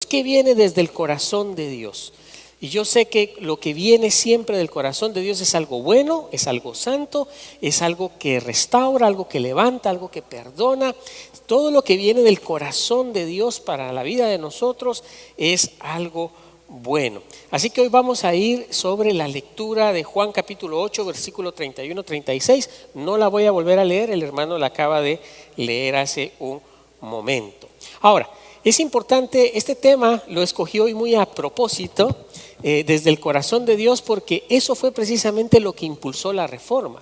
¿qué viene desde el corazón de Dios? Y yo sé que lo que viene siempre del corazón de Dios es algo bueno, es algo santo, es algo que restaura, algo que levanta, algo que perdona. Todo lo que viene del corazón de Dios para la vida de nosotros es algo bueno. Así que hoy vamos a ir sobre la lectura de Juan capítulo 8, versículo 31-36. No la voy a volver a leer, el hermano la acaba de leer hace un momento. Ahora, es importante, este tema lo escogí hoy muy a propósito, desde el corazón de Dios, porque eso fue precisamente lo que impulsó la reforma.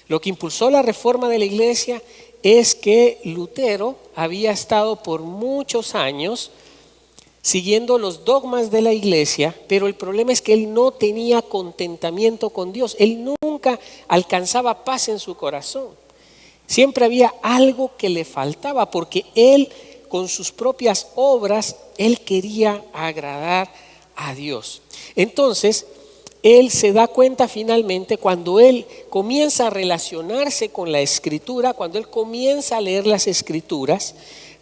Lo que impulsó la reforma de la iglesia es que Lutero había estado por muchos años siguiendo los dogmas de la iglesia, pero el problema es que él no tenía contentamiento con Dios. Él nunca alcanzaba paz en su corazón. Siempre había algo que le faltaba, porque él, con sus propias obras, él quería agradar a Dios. Entonces, él se da cuenta finalmente cuando él comienza a relacionarse con la escritura, cuando él comienza a leer las escrituras.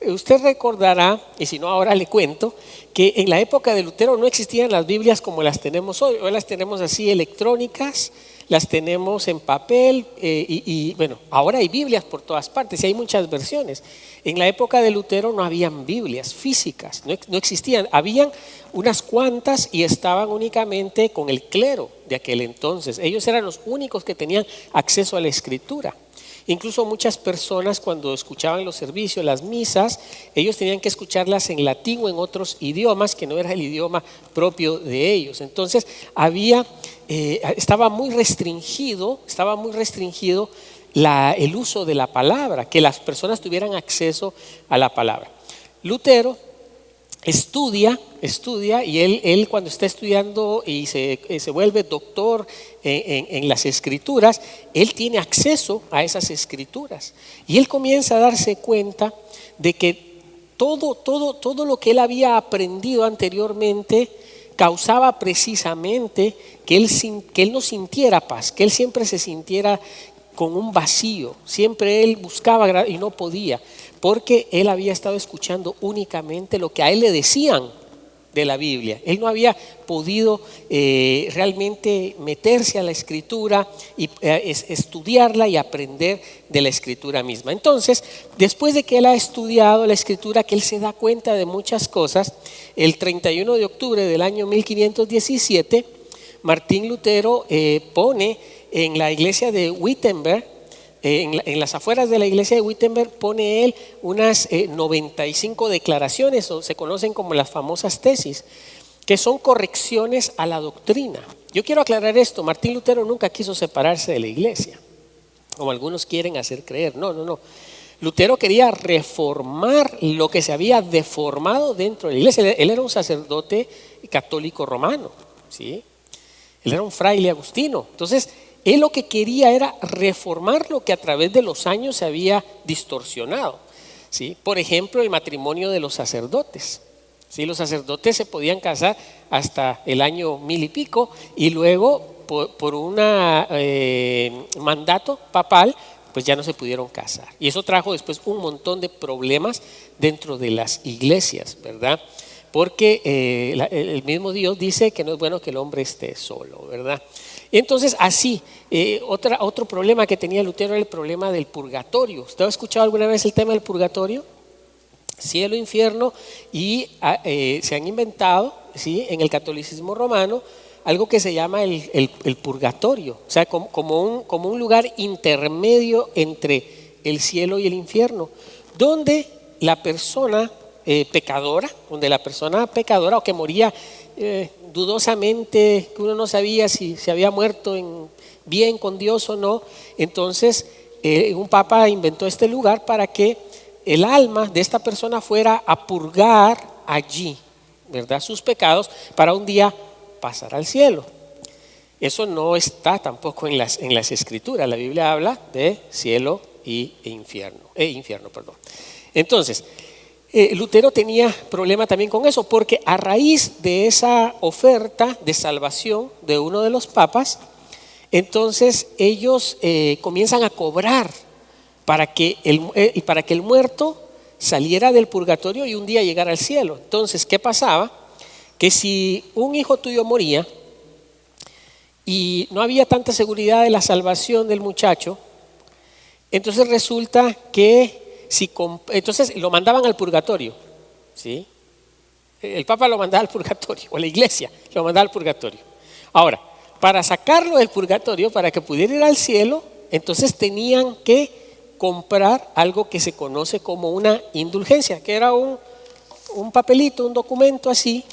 Usted recordará, y si no ahora le cuento, que en la época de Lutero no existían las Biblias como las tenemos hoy. Hoy las tenemos así electrónicas, las tenemos en papel y bueno, ahora hay Biblias por todas partes y hay muchas versiones. En la época de Lutero no habían Biblias físicas, no existían. Habían unas cuantas y estaban únicamente con el clero de aquel entonces. Ellos eran los únicos que tenían acceso a la escritura. Incluso muchas personas, cuando escuchaban los servicios, las misas, ellos tenían que escucharlas en latín o en otros idiomas que no era el idioma propio de ellos. Entonces estaba muy restringido el uso de la palabra, que las personas tuvieran acceso a la palabra. Lutero estudia y él cuando está estudiando y se vuelve doctor en las escrituras, él tiene acceso a esas escrituras y él comienza a darse cuenta de que todo lo que él había aprendido anteriormente causaba precisamente que él no sintiera paz, que él siempre se sintiera con un vacío. Siempre él buscaba y no podía, porque él había estado escuchando únicamente lo que a él le decían de la Biblia. Él no había podido realmente meterse a la escritura y estudiarla y aprender de la escritura misma. Entonces, después de que él ha estudiado la escritura, que él se da cuenta de muchas cosas, el 31 de octubre del año 1517, Martín Lutero pone en la iglesia de Wittenberg, en las afueras de la iglesia de Wittenberg, pone él unas 95 declaraciones, o se conocen como las famosas tesis, que son correcciones a la doctrina. Yo quiero aclarar esto: Martín Lutero nunca quiso separarse de la iglesia, como algunos quieren hacer creer. No. Lutero quería reformar lo que se había deformado dentro de la iglesia. Él era un sacerdote católico romano, ¿sí? Él era un fraile agustino. Entonces, él lo que quería era reformar lo que a través de los años se había distorsionado, ¿sí? Por ejemplo, el matrimonio de los sacerdotes, ¿sí? Los sacerdotes se podían casar hasta el año 1000 y pico y luego por un mandato papal pues ya no se pudieron casar. Y eso trajo después un montón de problemas dentro de las iglesias, ¿verdad? Porque el mismo Dios dice que no es bueno que el hombre esté solo, ¿verdad? Y entonces así, otro problema que tenía Lutero era el problema del purgatorio. ¿Usted ha escuchado alguna vez el tema del purgatorio? Cielo, infierno, y se han inventado, ¿sí?, en el catolicismo romano algo que se llama el purgatorio, o sea, como un lugar intermedio entre el cielo y el infierno, donde la persona pecadora o que moría dudosamente, que uno no sabía si se había muerto bien con Dios o no, entonces un papa inventó este lugar para que el alma de esta persona fuera a purgar allí, ¿verdad?, sus pecados, para un día pasar al cielo. Eso no está tampoco en las escrituras. La Biblia habla de cielo e infierno. Entonces, Lutero tenía problema también con eso, porque a raíz de esa oferta de salvación de uno de los papas, entonces ellos comienzan a cobrar para que el muerto saliera del purgatorio y un día llegara al cielo. Entonces, ¿qué pasaba? Que si un hijo tuyo moría y no había tanta seguridad de la salvación del muchacho, entonces resulta que entonces lo mandaban al purgatorio, ¿sí? El Papa lo mandaba al purgatorio, o la iglesia lo mandaba al purgatorio. Ahora, para sacarlo del purgatorio, para que pudiera ir al cielo, entonces tenían que comprar algo que se conoce como una indulgencia, que era un papelito, un documento así,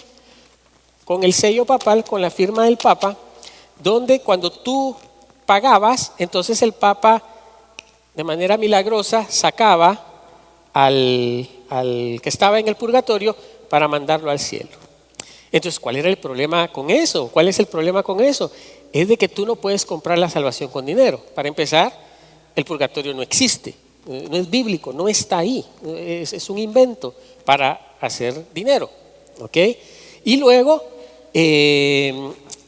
con el sello papal, con la firma del Papa, donde cuando tú pagabas, entonces el Papa de manera milagrosa sacaba al que estaba en el purgatorio para mandarlo al cielo. Entonces, ¿cuál era el problema con eso? ¿Cuál es el problema con eso? Es de que tú no puedes comprar la salvación con dinero. Para empezar, el purgatorio no existe, no es bíblico, no está ahí, es un invento para hacer dinero, ¿ok? Y luego,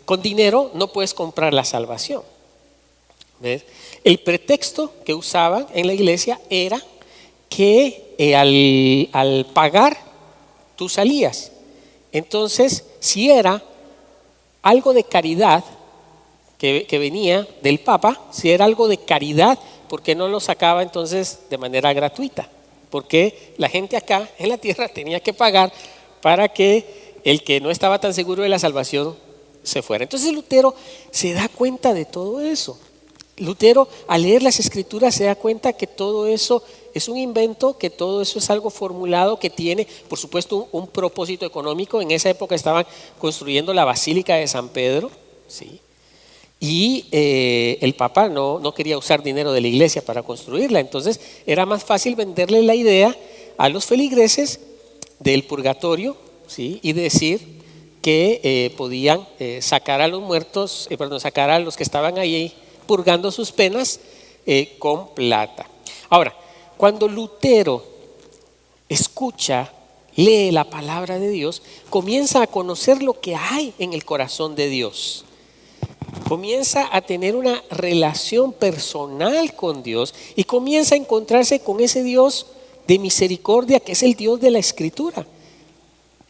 con dinero no puedes comprar la salvación. ¿Ves? El pretexto que usaban en la iglesia era que al pagar tú salías. Entonces, si era algo de caridad que venía del Papa, si era algo de caridad, ¿por qué no lo sacaba entonces de manera gratuita? Porque la gente acá en la tierra tenía que pagar para que el que no estaba tan seguro de la salvación se fuera. Entonces Lutero se da cuenta de todo eso. Lutero, al leer las escrituras, se da cuenta que todo eso es un invento, que todo eso es algo formulado, que tiene, por supuesto, un propósito económico. En esa época estaban construyendo la Basílica de San Pedro, ¿sí? Y el Papa no quería usar dinero de la iglesia para construirla. Entonces era más fácil venderle la idea a los feligreses del purgatorio, ¿sí? Y decir que podían sacar a los muertos, sacar a los que estaban ahí purgando sus penas con plata. Ahora, cuando Lutero escucha, lee la palabra de Dios, comienza a conocer lo que hay en el corazón de Dios. Comienza a tener una relación personal con Dios y comienza a encontrarse con ese Dios de misericordia que es el Dios de la Escritura.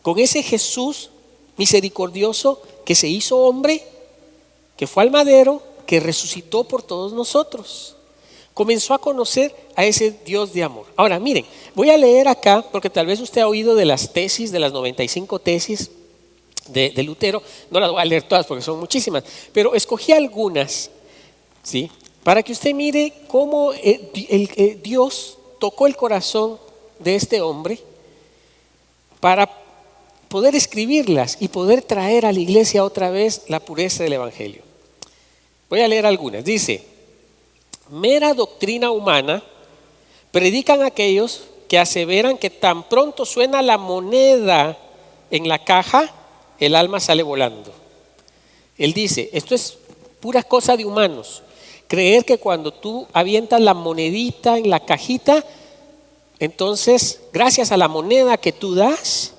Con ese Jesús misericordioso que se hizo hombre, que fue al madero, que resucitó por todos nosotros. Comenzó a conocer a ese Dios de amor. Ahora miren, voy a leer acá, porque tal vez usted ha oído de las tesis, de las 95 tesis de Lutero. No las voy a leer todas porque son muchísimas, pero escogí algunas, ¿sí? Para que usted mire cómo Dios tocó el corazón de este hombre para poder escribirlas y poder traer a la iglesia otra vez la pureza del evangelio. Voy a leer algunas. Dice: mera doctrina humana predican aquellos que aseveran que tan pronto suena la moneda en la caja, el alma sale volando. Él dice, esto es pura cosa de humanos. Creer que cuando tú avientas la monedita en la cajita, entonces gracias a la moneda que tú das,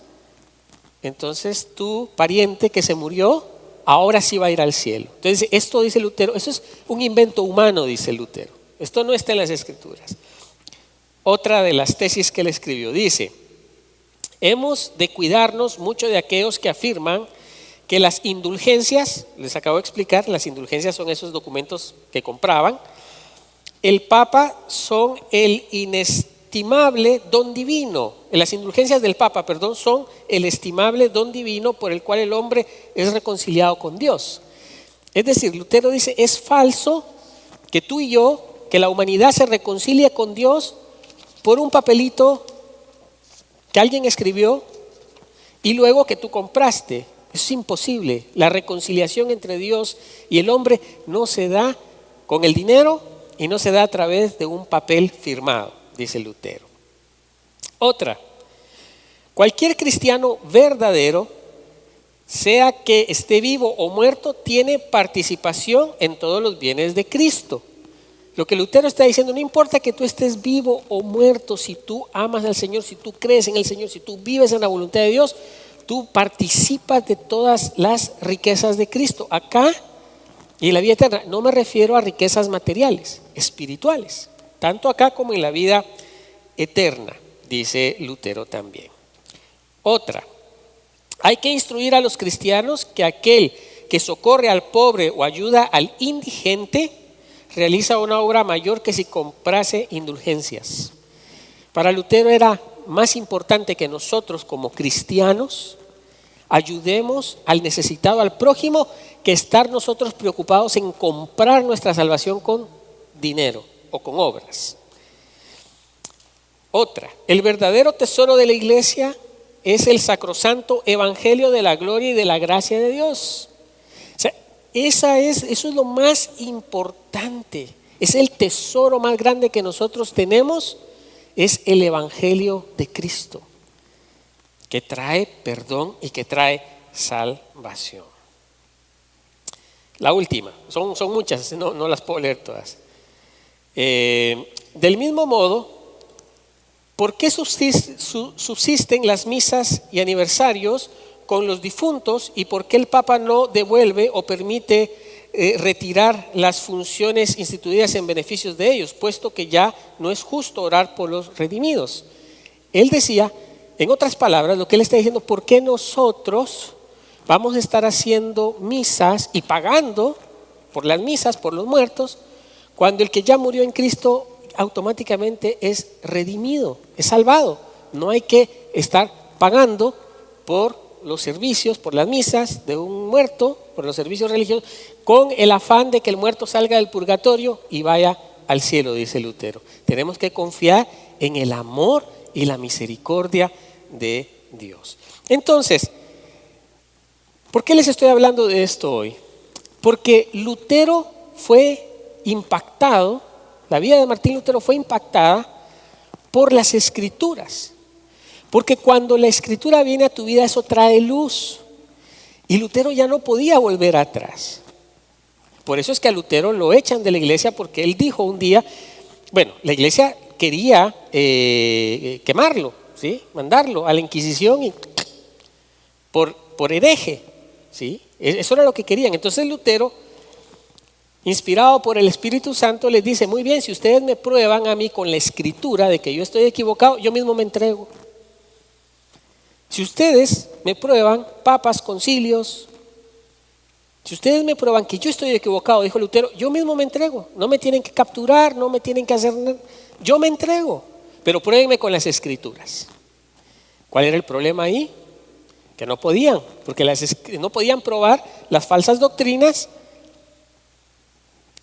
entonces tu pariente que se murió ahora sí va a ir al cielo. Entonces esto, dice Lutero, eso es un invento humano, dice Lutero. Esto no está en las escrituras. Otra de las tesis que él escribió dice: hemos de cuidarnos mucho de aquellos que afirman que las indulgencias, les acabo de explicar, las indulgencias son esos documentos que compraban, el Papa son el inestimable don divino, las indulgencias del Papa, son el estimable don divino por el cual el hombre es reconciliado con Dios. Es decir, Lutero dice, es falso que tú y yo, que la humanidad se reconcilie con Dios por un papelito que alguien escribió y luego que tú compraste. Eso es imposible. La reconciliación entre Dios y el hombre no se da con el dinero y no se da a través de un papel firmado, dice Lutero. Otra, cualquier cristiano verdadero, sea que esté vivo o muerto, tiene participación en todos los bienes de Cristo. Lo que Lutero está diciendo, no importa que tú estés vivo o muerto, si tú amas al Señor, si tú crees en el Señor, si tú vives en la voluntad de Dios, tú participas de todas las riquezas de Cristo. Acá y en la vida eterna, no me refiero a riquezas materiales, espirituales, tanto acá como en la vida eterna, dice Lutero también. Otra, hay que instruir a los cristianos que aquel que socorre al pobre o ayuda al indigente realiza una obra mayor que si comprase indulgencias. Para Lutero era más importante que nosotros como cristianos ayudemos al necesitado, al prójimo, que estar nosotros preocupados en comprar nuestra salvación con dinero o con obras. Otra, el verdadero tesoro de la iglesia es el sacrosanto evangelio de la gloria y de la gracia de Dios. O sea, eso es lo más importante, es el tesoro más grande que nosotros tenemos, es el evangelio de Cristo, que trae perdón y que trae salvación. La última, son muchas, no las puedo leer todas. Del mismo modo, ¿por qué subsisten las misas y aniversarios con los difuntos y por qué el Papa no devuelve o permite retirar las funciones instituidas en beneficios de ellos, puesto que ya no es justo orar por los redimidos? Él decía, en otras palabras, lo que él está diciendo, ¿por qué nosotros vamos a estar haciendo misas y pagando por las misas, por los muertos, cuando el que ya murió en Cristo automáticamente es redimido, es salvado? No hay que estar pagando por los servicios, por las misas de un muerto, por los servicios religiosos, con el afán de que el muerto salga del purgatorio y vaya al cielo, dice Lutero. Tenemos que confiar en el amor y la misericordia de Dios. Entonces, ¿por qué les estoy hablando de esto hoy? Porque Lutero fue impactado, la vida de Martín Lutero fue impactada por las escrituras. Porque cuando la escritura viene a tu vida, eso trae luz. Y Lutero ya no podía volver atrás. Por eso es que a Lutero lo echan de la iglesia, porque él dijo un día, bueno, la iglesia quería quemarlo, ¿sí? Mandarlo a la Inquisición y por hereje, ¿sí? Eso era lo que querían. Entonces Lutero, inspirado por el Espíritu Santo, les dice, muy bien, si ustedes me prueban a mí con la escritura de que yo estoy equivocado, yo mismo me entrego. Si ustedes me prueban, papas, concilios, si ustedes me prueban que yo estoy equivocado, dijo Lutero, yo mismo me entrego. No me tienen que capturar, no me tienen que hacer nada, yo me entrego, pero pruébenme con las escrituras. ¿Cuál era el problema ahí? Que no podían, porque no podían probar las falsas doctrinas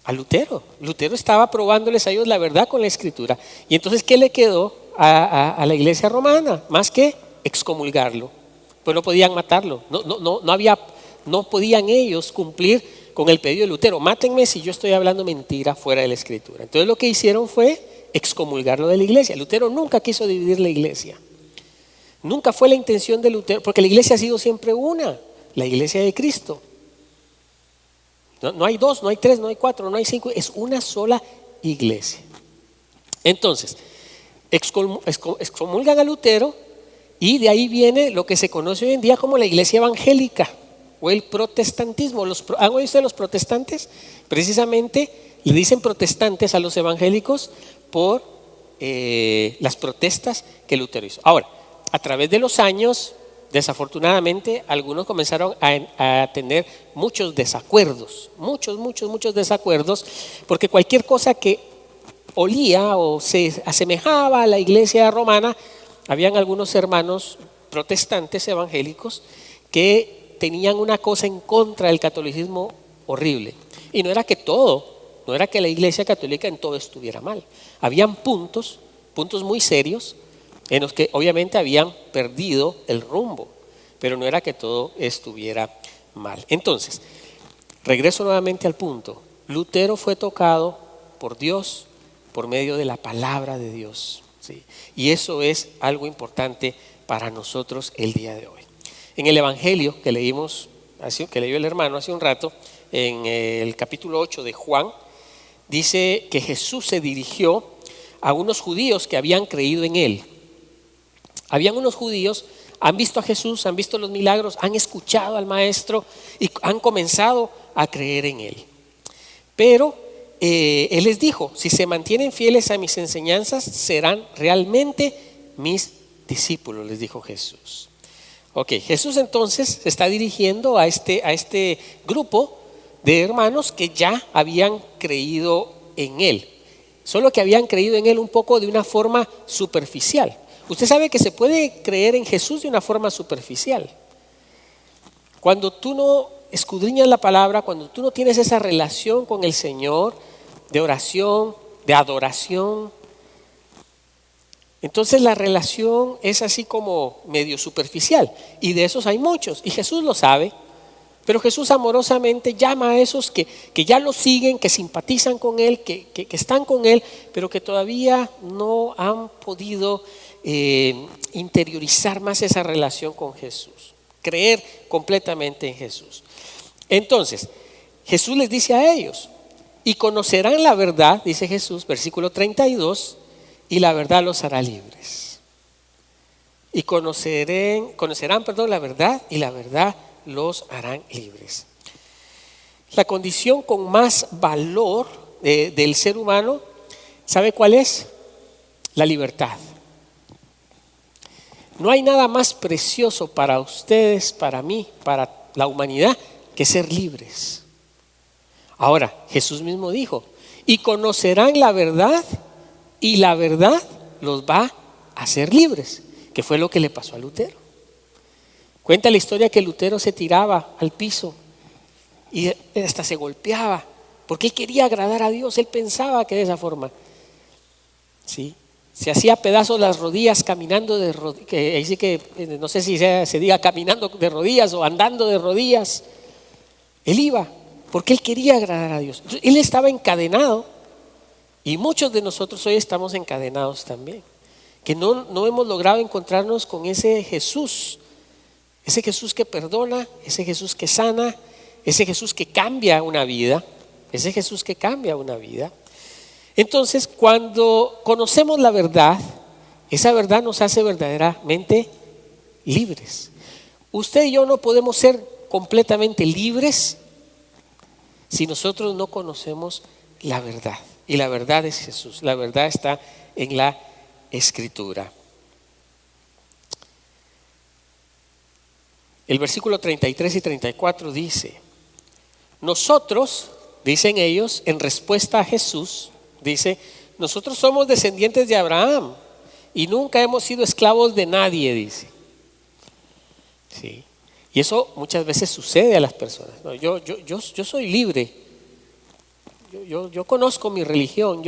a Lutero. Lutero estaba probándoles a ellos la verdad con la escritura. Y entonces, ¿qué le quedó a la iglesia romana? Más que excomulgarlo. Pues no podían matarlo. No podían ellos cumplir con el pedido de Lutero. Mátenme si yo estoy hablando mentira fuera de la escritura. Entonces lo que hicieron fue excomulgarlo de la iglesia. Lutero nunca quiso dividir la iglesia. Nunca fue la intención de Lutero, porque la iglesia ha sido siempre una, la iglesia de Cristo. No hay dos, no hay tres, no hay cuatro, no hay cinco, es una sola iglesia. Entonces, excomulgan a Lutero y de ahí viene lo que se conoce hoy en día como la iglesia evangélica o el protestantismo. ¿Han oído ustedes los protestantes? Precisamente le dicen protestantes a los evangélicos por las protestas que Lutero hizo. Ahora, a través de los años, desafortunadamente, algunos comenzaron a tener muchos desacuerdos, muchos desacuerdos, porque cualquier cosa que olía o se asemejaba a la iglesia romana, habían algunos hermanos protestantes evangélicos que tenían una cosa en contra del catolicismo horrible. Y no era que la iglesia católica en todo estuviera mal. Habían puntos muy serios en los que obviamente habían perdido el rumbo, pero no era que todo estuviera mal. Entonces, regreso nuevamente al punto. Lutero fue tocado por Dios por medio de la palabra de Dios, ¿sí? Y eso es algo importante para nosotros el día de hoy. En el evangelio que leímos, que leyó el hermano hace un rato, en el capítulo 8 de Juan, dice que Jesús se dirigió a unos judíos que habían creído en él. Habían unos judíos, han visto a Jesús, han visto los milagros, han escuchado al maestro y han comenzado a creer en él. Pero él les dijo, si se mantienen fieles a mis enseñanzas, serán realmente mis discípulos, les dijo Jesús. Ok, Jesús entonces se está dirigiendo a este grupo de hermanos que ya habían creído en Él. Solo que habían creído en Él un poco de una forma superficial. Usted sabe que se puede creer en Jesús de una forma superficial. Cuando tú no escudriñas la palabra, cuando tú no tienes esa relación con el Señor, de oración, de adoración, entonces la relación es así como medio superficial. Y de esos hay muchos. Y Jesús lo sabe. Pero Jesús amorosamente llama a esos que ya lo siguen, que simpatizan con Él, que están con Él, pero que todavía no han podido interiorizar más esa relación con Jesús, creer completamente en Jesús. Entonces, Jesús les dice a ellos, y conocerán la verdad, dice Jesús, versículo 32, y la verdad los hará libres. Y conocerán la verdad, y la verdad los harán libres. La condición con más valor del ser humano, ¿sabe cuál es? La libertad. No hay nada más precioso para ustedes, para mí, para la humanidad, que ser libres. Ahora, Jesús mismo dijo, y conocerán la verdad, y la verdad los va a hacer libres, que fue lo que le pasó a Lutero. Cuenta la historia que Lutero se tiraba al piso y hasta se golpeaba, porque él quería agradar a Dios, él pensaba que de esa forma, ¿sí? Se hacía pedazos las rodillas caminando de rodillas, no sé si se diga caminando de rodillas o andando de rodillas. Él iba, porque él quería agradar a Dios. Entonces, él estaba encadenado, y muchos de nosotros hoy estamos encadenados también, que no hemos logrado encontrarnos con ese Jesús que perdona, ese Jesús que sana, ese Jesús que cambia una vida, ese Jesús que cambia una vida. Entonces, cuando conocemos la verdad, esa verdad nos hace verdaderamente libres. Usted y yo no podemos ser completamente libres si nosotros no conocemos la verdad. Y la verdad es Jesús, la verdad está en la Escritura. El versículo 33 y 34 dice, nosotros, dicen ellos, en respuesta a Jesús, dice, nosotros somos descendientes de Abraham y nunca hemos sido esclavos de nadie, dice. Sí. Y eso muchas veces sucede a las personas. No, yo soy libre, yo conozco mi religión,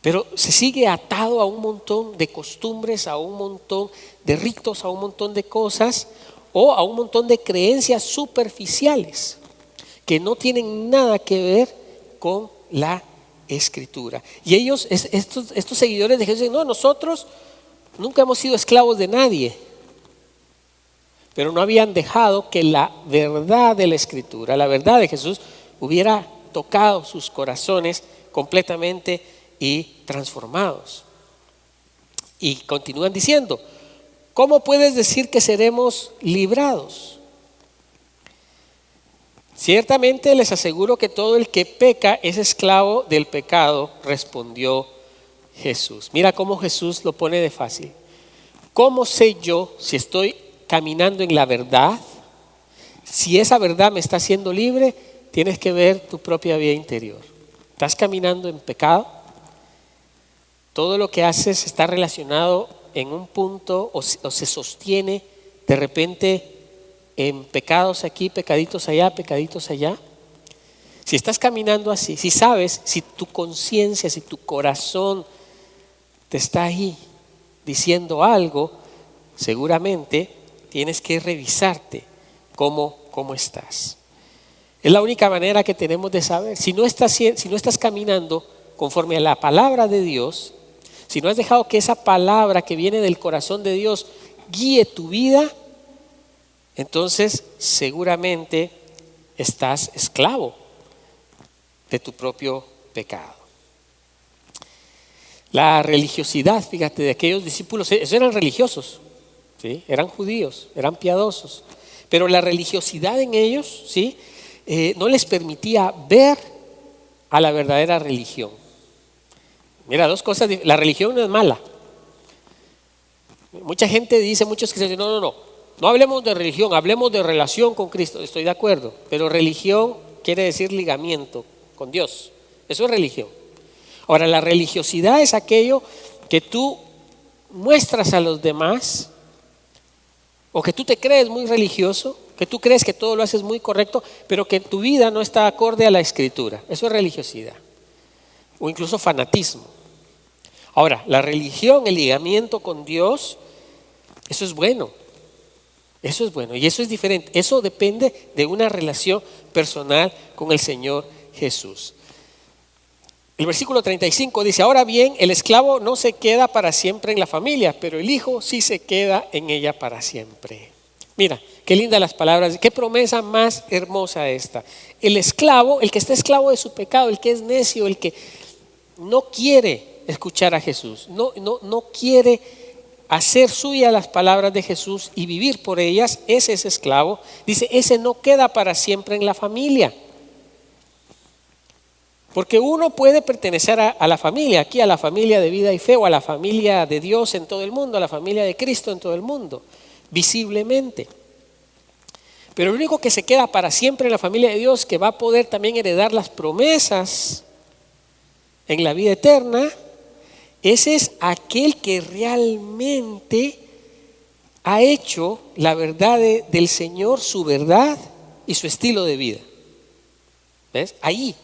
pero se sigue atado a un montón de costumbres, a un montón de ritos, a un montón de cosas o a un montón de creencias superficiales que no tienen nada que ver con la Escritura. Y ellos, estos seguidores de Jesús, dicen, no, nosotros nunca hemos sido esclavos de nadie, pero no habían dejado que la verdad de la Escritura, la verdad de Jesús, hubiera tocado sus corazones completamente y transformados. Y continúan diciendo, ¿cómo puedes decir que seremos librados? Ciertamente les aseguro que todo el que peca es esclavo del pecado, respondió Jesús. Mira cómo Jesús lo pone de fácil. ¿Cómo sé yo si estoy caminando en la verdad? Si esa verdad me está haciendo libre, tienes que ver tu propia vida interior. ¿Estás caminando en pecado? Todo lo que haces está relacionado en un punto o se sostiene de repente en pecados aquí, pecaditos allá, pecaditos allá. Si estás caminando así, si sabes, si tu conciencia, si tu corazón te está ahí diciendo algo, seguramente tienes que revisarte cómo estás. Es la única manera que tenemos de saber. Si no estás caminando conforme a la palabra de Dios, si no has dejado que esa palabra que viene del corazón de Dios guíe tu vida, entonces seguramente estás esclavo de tu propio pecado. La religiosidad, fíjate, de aquellos discípulos, ellos eran religiosos, ¿sí? Eran judíos, eran piadosos, pero la religiosidad en ellos, ¿sí? No les permitía ver a la verdadera religión. Mira, dos cosas, la religión no es mala, Mucha gente dice, muchos que dicen, no hablemos de religión, hablemos de relación con Cristo. Estoy de acuerdo, pero religión quiere decir ligamiento con Dios. Eso es religión. Ahora, la religiosidad es aquello que tú muestras a los demás, o que tú te crees muy religioso, que tú crees que todo lo haces muy correcto, pero que tu vida no está acorde a la Escritura. Eso es religiosidad, o incluso fanatismo. Ahora, la religión, el ligamiento con Dios, eso es bueno. Eso es bueno y eso es diferente. Eso depende de una relación personal con el Señor Jesús. El versículo 35 dice: ahora bien, el esclavo no se queda para siempre en la familia, pero el hijo sí se queda en ella para siempre. Mira, qué lindas las palabras, qué promesa más hermosa esta. El esclavo, el que está esclavo de su pecado, el que es necio, el que no quiere escuchar a Jesús, no quiere hacer suya las palabras de Jesús y vivir por ellas, ese es esclavo. Dice, ese no queda para siempre en la familia. Porque uno puede pertenecer a la familia, aquí a la familia de vida y fe, o a la familia de Dios en todo el mundo, a la familia de Cristo en todo el mundo, visiblemente. Pero el único que se queda para siempre en la familia de Dios, que va a poder también heredar las promesas en la vida eterna, ese es aquel que realmente ha hecho la verdad del Señor su verdad y su estilo de vida. ¿Ves? Ahí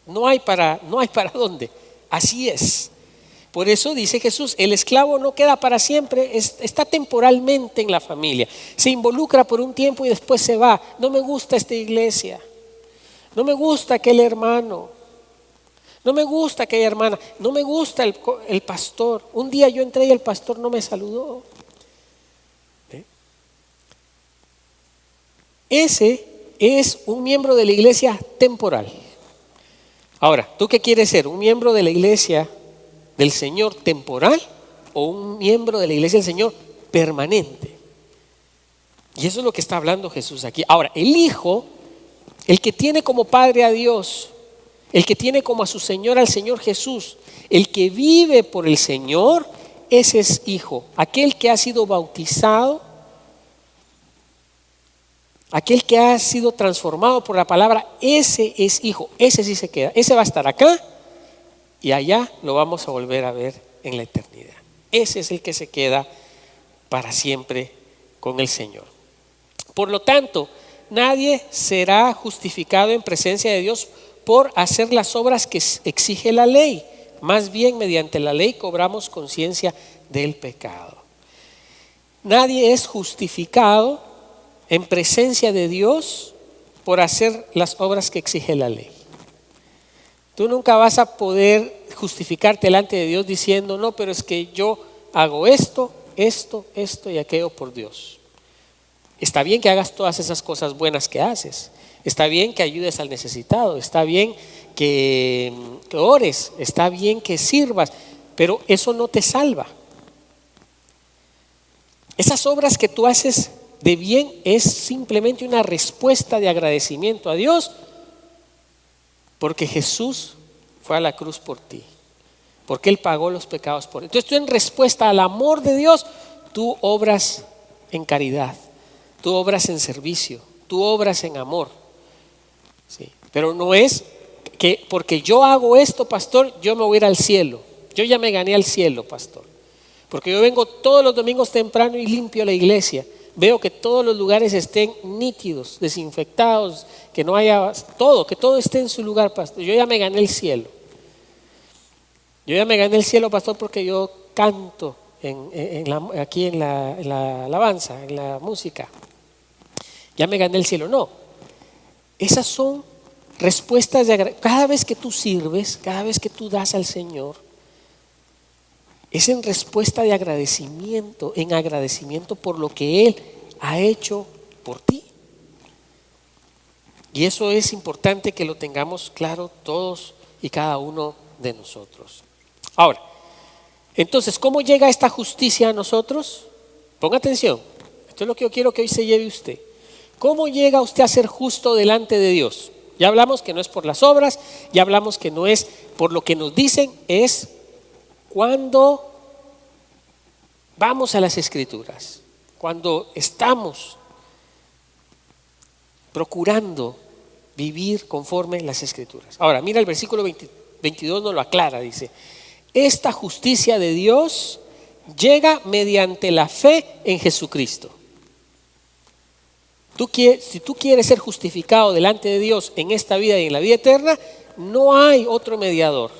no hay para dónde. Así es. Por eso dice Jesús, el esclavo no queda para siempre, está temporalmente en la familia. Se involucra por un tiempo y después se va. No me gusta esta iglesia. No me gusta aquel hermano. No me gusta aquella hermana, no me gusta el pastor. Un día yo entré y el pastor no me saludó. Ese es un miembro de la iglesia temporal. Ahora, ¿tú qué quieres ser? ¿Un miembro de la iglesia del Señor temporal o un miembro de la iglesia del Señor permanente? Y eso es lo que está hablando Jesús aquí. Ahora, el hijo, el que tiene como padre a Dios, el que tiene como a su Señor al Señor Jesús, el que vive por el Señor, ese es hijo. Aquel que ha sido bautizado, aquel que ha sido transformado por la palabra, ese es hijo. Ese sí se queda. Ese va a estar acá y allá lo vamos a volver a ver en la eternidad. Ese es el que se queda para siempre con el Señor. Por lo tanto, nadie será justificado en presencia de Dios por hacer las obras que exige la ley. Más bien, mediante la ley cobramos conciencia del pecado. Nadie es justificado en presencia de Dios por hacer las obras que exige la ley. Tú nunca vas a poder justificarte delante de Dios diciendo, no, pero es que yo hago esto y aquello por Dios. Está bien que hagas todas esas cosas buenas que haces. Está bien que ayudes al necesitado, está bien que ores, está bien que sirvas, pero eso no te salva. Esas obras que tú haces de bien es simplemente una respuesta de agradecimiento a Dios porque Jesús fue a la cruz por ti, porque Él pagó los pecados por ti. Entonces tú, en respuesta al amor de Dios, tú obras en caridad, tú obras en servicio, tú obras en amor. Sí, pero no es que porque yo hago esto, pastor, yo me voy a ir al cielo. Yo ya me gané al cielo, pastor. Porque yo vengo todos los domingos temprano y limpio la iglesia. Veo que todos los lugares estén nítidos, desinfectados, que no haya todo, que todo esté en su lugar, pastor. Yo ya me gané el cielo. Yo ya me gané el cielo, pastor, porque yo canto aquí en la alabanza, en la música. Ya me gané el cielo. No. Esas son respuestas de agradecimiento. Cada vez que tú sirves, cada vez que tú das al Señor, es en respuesta de agradecimiento, en agradecimiento por lo que Él ha hecho por ti. Y eso es importante que lo tengamos claro todos y cada uno de nosotros. Ahora, entonces, ¿cómo llega esta justicia a nosotros? Ponga atención, esto es lo que yo quiero que hoy se lleve usted. ¿Cómo llega usted a ser justo delante de Dios? Ya hablamos que no es por las obras, ya hablamos que no es por lo que nos dicen, es cuando vamos a las Escrituras, cuando estamos procurando vivir conforme las Escrituras. Ahora, mira el versículo 22 nos lo aclara, dice: esta justicia de Dios llega mediante la fe en Jesucristo. Si tú quieres ser justificado delante de Dios en esta vida y en la vida eterna, no hay otro mediador.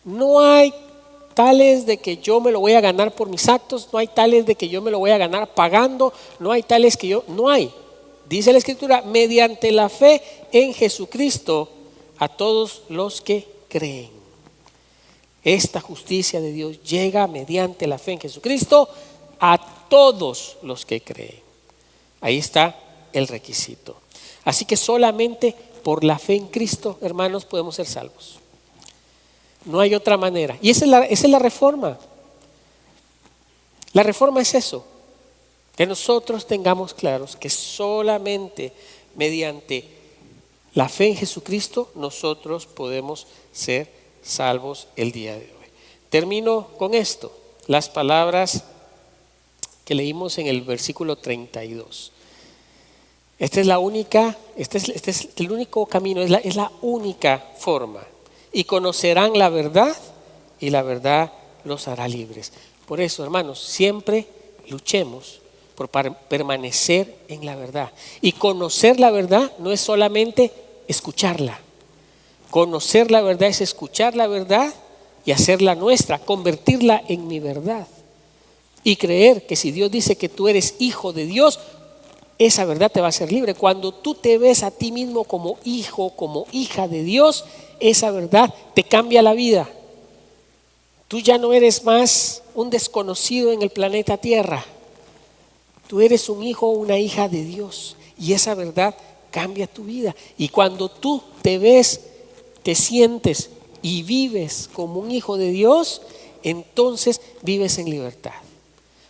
No hay tales de que yo me lo voy a ganar por mis actos, no hay tales de que yo me lo voy a ganar pagando, no hay tales que no hay. Dice la Escritura, mediante la fe en Jesucristo a todos los que creen. Esta justicia de Dios llega mediante la fe en Jesucristo a todos los que creen. Ahí está el requisito. Así que solamente por la fe en Cristo, hermanos, podemos ser salvos. No hay otra manera. Y esa es la reforma. La reforma es eso, que nosotros tengamos claros que solamente mediante la fe en Jesucristo nosotros podemos ser salvos el día de hoy. Termino con esto, las palabras que leímos en el versículo 32. Este es el único camino, es la única forma. Y conocerán la verdad, y la verdad los hará libres. Por eso, hermanos, siempre luchemos por permanecer en la verdad. Y conocer la verdad no es solamente escucharla. Conocer la verdad es escuchar la verdad y hacerla nuestra, convertirla en mi verdad. Y creer que si Dios dice que tú eres hijo de Dios, esa verdad te va a hacer libre. Cuando tú te ves a ti mismo como hijo, como hija de Dios, esa verdad te cambia la vida. Tú ya no eres más un desconocido en el planeta Tierra. Tú eres un hijo o una hija de Dios. Y esa verdad cambia tu vida. Y cuando tú te ves, te sientes y vives como un hijo de Dios, entonces vives en libertad.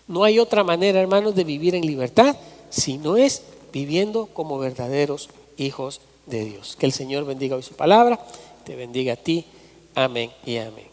No hay otra manera, hermanos, de vivir en libertad si no es viviendo como verdaderos hijos de Dios. Que el Señor bendiga hoy su palabra, te bendiga a ti. Amén y amén.